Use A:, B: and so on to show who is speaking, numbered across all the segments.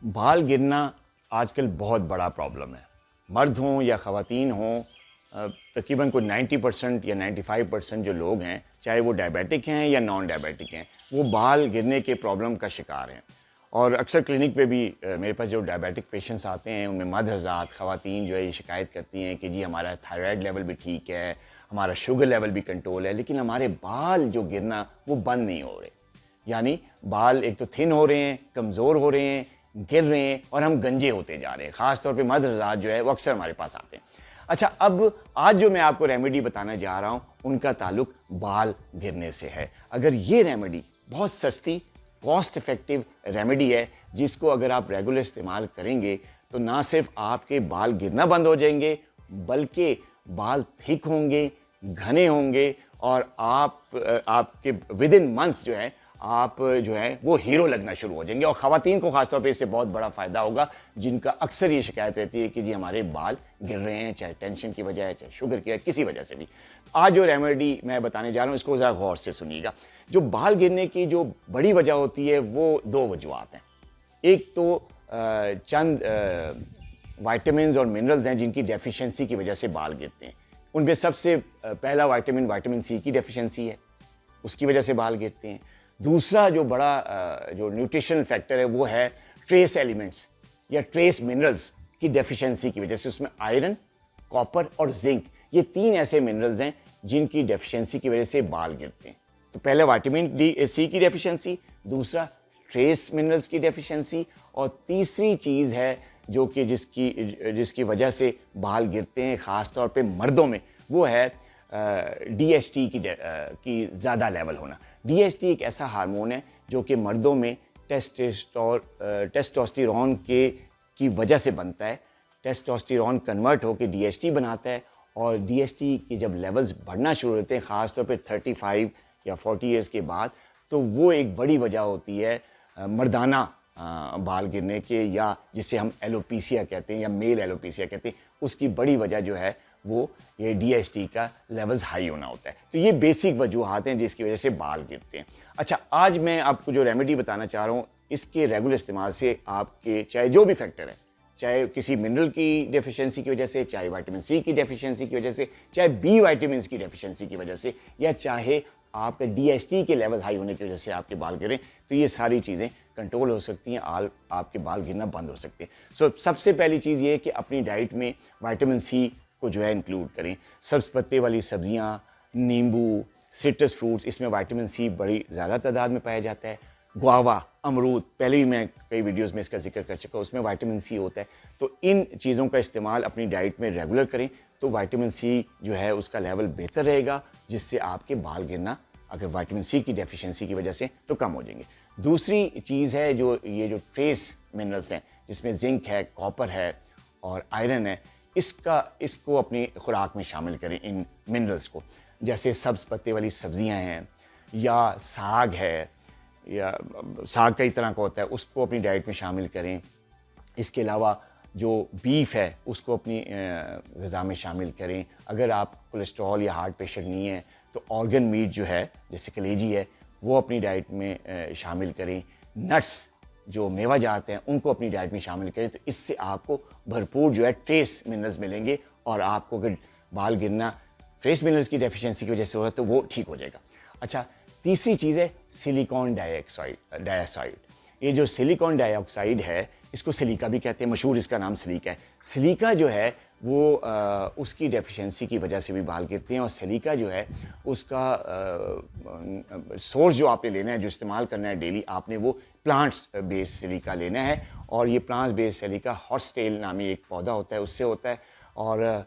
A: बाल गिरना आजकल बहुत बड़ा प्रॉब्लम है। मर्द हों या ख़वातीन हों, तकरीबन कोई 90% या 95% जो लोग हैं, चाहे वो डायबिटिक हैं या नॉन डायबिटिक हैं, वो बाल गिरने के प्रॉब्लम का शिकार हैं। और अक्सर क्लिनिक पे भी मेरे पास जो डायबिटिक पेशेंट्स आते हैं, उनमें मर्द हज़रात, ख़वातीन जो है ये शिकायत करती हैं कि जी हमारा थायराइड लेवल भी ठीक है, हमारा शुगर लेवल भी कंट्रोल है, लेकिन हमारे बाल जो गिरना वो बंद नहीं हो रहे। यानी बाल एक तो थिन हो रहे हैं, कमज़ोर हो रहे हैं, गिर रहे हैं और हम गंजे होते जा रहे हैं। ख़ास तौर पे मर्द हज़रात जो है वो अक्सर हमारे पास आते हैं। अच्छा, अब आज जो मैं आपको रेमेडी बताना जा रहा हूँ उनका ताल्लुक बाल गिरने से है। अगर ये रेमेडी बहुत सस्ती, कॉस्ट इफ़ेक्टिव रेमेडी है, जिसको अगर आप रेगुलर इस्तेमाल करेंगे तो ना सिर्फ आपके बाल गिरना बंद हो जाएंगे, बल्कि बाल थिक होंगे, घने होंगे और आपके विद इन मंथ्स जो है आप जो है वो हीरो लगना शुरू हो जाएंगे। और ख़वातीन को खासतौर पे इससे बहुत बड़ा फ़ायदा होगा, जिनका अक्सर ये शिकायत रहती है कि जी हमारे बाल गिर रहे हैं, चाहे टेंशन की वजह है, चाहे शुगर की है, किसी वजह से भी। आज जो रेमेडी मैं बताने जा रहा हूँ इसको ज़रा गौर से सुनिएगा। जो बाल गिरने की जो बड़ी वजह होती है वो दो वजूहत हैं। एक तो चंद वाइटामिन और मिनरल्स हैं जिनकी डेफिशिएंसी की वजह से बाल गिरते हैं। उनमें सबसे पहला विटामिन सी की डेफिशिएंसी है, उसकी वजह से बाल गिरते हैं। दूसरा जो बड़ा जो न्यूट्रिशनल फैक्टर है वो है ट्रेस एलिमेंट्स या ट्रेस मिनरल्स की डेफिशिएंसी की वजह से। उसमें आयरन, कॉपर और जिंक, ये तीन ऐसे मिनरल्स हैं जिनकी डेफिशिएंसी की वजह से बाल गिरते हैं। तो पहले विटामिन सी की डेफिशिएंसी, दूसरा ट्रेस मिनरल्स की डेफिशिएंसी, और तीसरी चीज़ है जो कि जिसकी वजह से बाल गिरते हैं ख़ास तौर पे मर्दों में, वो है DHT की ज़्यादा लेवल होना। DHT एक ऐसा हार्मोन है जो कि मर्दों में टेस्टोस्टेरोन की वजह से बनता है। टेस्टोस्टेरोन कन्वर्ट होकर DHT बनाता है, और DHT की जब लेवल्स बढ़ना शुरू होते हैं ख़ास तौर पे 35 या 40 ईयर्स के बाद, तो वो एक बड़ी वजह होती है मर्दाना बाल गिरने के, या जिसे हम एलोपीसिया कहते हैं या मेल एलोपीसिया कहते हैं। उसकी बड़ी वजह जो है वो ये DHT का लेवल्स हाई होना होता है। तो ये बेसिक वजूहात हैं जिसकी वजह से बाल गिरते हैं। अच्छा, आज मैं आपको जो रेमेडी बताना चाह रहा हूँ, इसके रेगुलर इस्तेमाल से आपके चाहे जो भी फैक्टर है, चाहे किसी मिनरल की डेफिशिएंसी की वजह से, चाहे विटामिन सी की डेफिशिएंसी की वजह से, चाहे बी विटामिन की डेफिशिएंसी की वजह से, या चाहे आपका DHT के लेवल हाई होने की वजह से आपके बाल गिरें, तो ये सारी चीज़ें कंट्रोल हो सकती हैं, आपके बाल गिरना बंद हो सकते हैं। सबसे पहली चीज़ ये है कि अपनी डाइट में विटामिन सी को जो है इंक्लूड करें। सब्ज़ पत्ते वाली सब्जियां, नींबू, सिट्रस फ्रूट्स, इसमें विटामिन सी बड़ी ज़्यादा तादाद में पाया जाता है। गुआवा, अमरूद, पहले भी मैं कई वीडियोस में इसका जिक्र कर चुका हूँ, उसमें विटामिन सी होता है। तो इन चीज़ों का इस्तेमाल अपनी डाइट में रेगुलर करें तो विटामिन सी जो है उसका लेवल बेहतर रहेगा, जिससे आपके बाल गिरना अगर विटामिन सी की डेफिशिएंसी की वजह से तो कम हो जाएंगे। दूसरी चीज़ है जो ट्रेस मिनरल्स हैं, जिसमें जिंक है, कॉपर है और आयरन है, इसको अपनी खुराक में शामिल करें। इन मिनरल्स को, जैसे सब्ज़ पत्ते वाली सब्जियां हैं, या साग है, या साग कई तरह का होता है, उसको अपनी डाइट में शामिल करें। इसके अलावा जो बीफ है उसको अपनी ग़िज़ा में शामिल करें। अगर आप कोलेस्ट्रॉल या हार्ट पेशेंट नहीं है तो ऑर्गन मीट जो है, जैसे कलेजी है, वो अपनी डाइट में शामिल करें। नट्स जो मेवा जाते हैं उनको अपनी डाइट में शामिल करें, तो इससे आपको भरपूर जो है ट्रेस मिनरल्स मिलेंगे, और आपको अगर बाल गिरना ट्रेस मिनरल्स की डेफिशिएंसी की वजह से हो रहा है तो वो ठीक हो जाएगा। अच्छा, तीसरी चीज़ है सिलिकॉन डाइऑक्साइड। ये जो सिलिकॉन डाइऑक्साइड है, इसको सिलिका भी कहते हैं, मशहूर इसका नाम सिलिका है। सिलिका जो है वो उसकी डेफिशिएंसी की वजह से भी बाल गिरते हैं, और सिलिका जो है उसका सोर्स जो आपने लेना है, जो इस्तेमाल करना है डेली, आपने वो प्लांट्स बेस्ड सिलिका लेना है। और ये प्लांट्स बेस्ड सिलिका हॉर्सटेल नामी एक पौधा होता है, उससे होता है। और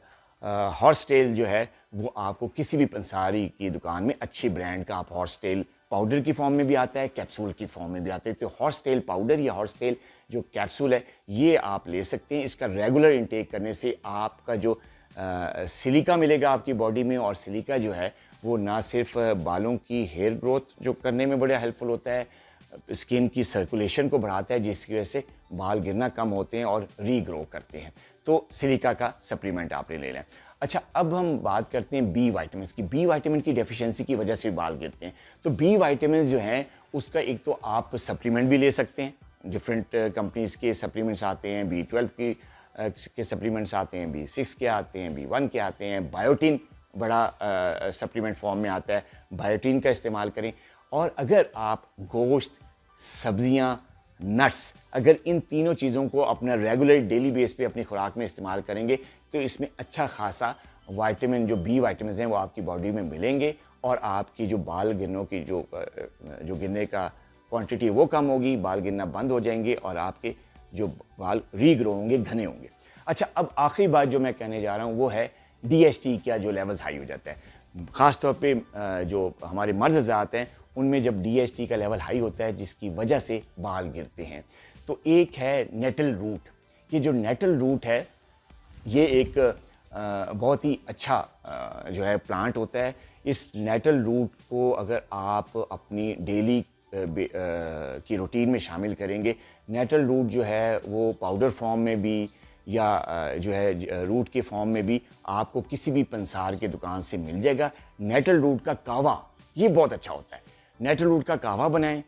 A: हॉर्सटेल जो है वो आपको किसी भी पंसारी की दुकान में अच्छी ब्रांड का आप हॉर्सटेल पाउडर की फॉर्म में भी आता है, कैप्सूल की फॉर्म में भी आता है। तो हॉर्सटेल पाउडर या हॉर्सटेल जो कैप्सूल है, ये आप ले सकते हैं। इसका रेगुलर इंटेक करने से आपका जो सिलिका मिलेगा आपकी बॉडी में, और सिलिका जो है वो ना सिर्फ बालों की हेयर ग्रोथ जो करने में बड़ा हेल्पफुल होता है, स्किन की सर्कुलेशन को बढ़ाता है, जिसकी वजह से बाल गिरना कम होते हैं और रीग्रो करते हैं। तो सिलिका का सप्लीमेंट आपने ले लें। अच्छा, अब हम बात करते हैं बी विटामिन की। बी विटामिन की डेफिशिएंसी की वजह से बाल गिरते हैं। तो बी विटामिन जो हैं उसका एक तो आप सप्लीमेंट भी ले सकते हैं, डिफरेंट कंपनीज़ के सप्लीमेंट्स आते हैं, B12 के सप्लीमेंट्स आते हैं, B6 के आते हैं, B1 के आते हैं, बायोटीन बड़ा सप्लीमेंट फॉर्म में आता है, बायोटीन का इस्तेमाल करें। और अगर आप गोश्त, सब्जियां, नट्स, अगर इन तीनों चीज़ों को अपना रेगुलर डेली बेस पे अपनी खुराक में इस्तेमाल करेंगे तो इसमें अच्छा खासा विटामिन, जो बी विटामिन हैं, वो आपकी बॉडी में मिलेंगे और आपकी जो बाल गिरनों की जो गिरने का क्वांटिटी वो कम होगी, बाल गिरना बंद हो जाएंगे और आपके जो बाल रीग्रो होंगे, घने होंगे। अच्छा, अब आखिरी बात जो मैं कहने जा रहा हूँ वो है DHT का जो लेवल्स हाई हो जाता है। ख़ास तौर पे जो हमारे मर्द हज़रात हैं उनमें जब DHT का लेवल हाई होता है जिसकी वजह से बाल गिरते हैं, तो एक है नेटल रूट। ये जो नेटल रूट है ये एक बहुत ही अच्छा जो है प्लांट होता है। इस नेटल रूट को अगर आप अपनी डेली की रूटीन में शामिल करेंगे, नेटल रूट जो है वो पाउडर फॉर्म में भी या जो है रूट के फॉर्म में भी आपको किसी भी पंसार के दुकान से मिल जाएगा। नेटल रूट का कावा ये बहुत अच्छा होता है। नेटल रूट का कावा बनाएं,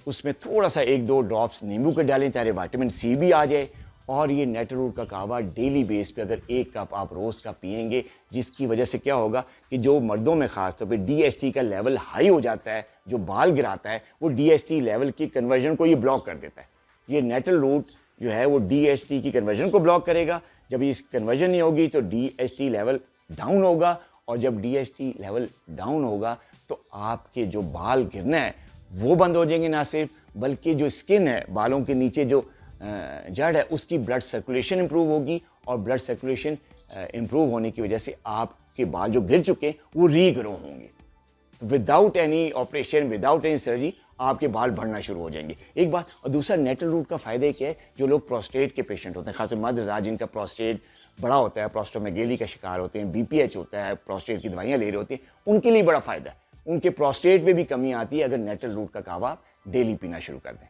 A: उसमें थोड़ा सा 1-2 ड्रॉप्स नींबू के डालें ताकि विटामिन C भी आ जाए। और ये नेटल रूट का कावा डेली बेस पे अगर 1 कप आप रोज़ का पिएंगे, जिसकी वजह से क्या होगा कि जो मर्दों में ख़ास तौर पे DHT का लेवल हाई हो जाता है, जो बाल गिराता है, वो DHT लेवल की कन्वर्जन को ये ब्लॉक कर देता है। ये नेटल रूट जो है वो DHT की कन्वर्जन को ब्लॉक करेगा। जब इस कन्वर्जन नहीं होगी तो DHT लेवल डाउन होगा, और जब DHT लेवल डाउन होगा तो आपके जो बाल गिरना है वो बंद हो जाएंगे। ना सिर्फ बल्कि जो स्किन है, बालों के नीचे जो जड़ है, उसकी ब्लड सर्कुलेशन इंप्रूव होगी, और ब्लड सर्कुलेशन इंप्रूव होने की वजह से आपके बाल जो गिर चुके हैं वो रीग्रो होंगे। Without any operation, without any surgery आपके बाल बढ़ना शुरू हो जाएंगे। एक बात। और दूसरा, नेटल रूट का फ़ायदा क्या है, जो लोग प्रोस्टेट के पेशेंट होते हैं, खासतौर मर्द हज़रात जिनका प्रोस्टेट बड़ा होता है, प्रोस्टोमेगेली का शिकार होते हैं, BPH होता है, प्रोस्टेट की दवाइयाँ ले रहे होते हैं, उनके लिए बड़ा फ़ायदा है। उनके प्रोस्टेट में भी कमी आती है अगर नेटल रूट का कावा डेली पीना शुरू कर दें।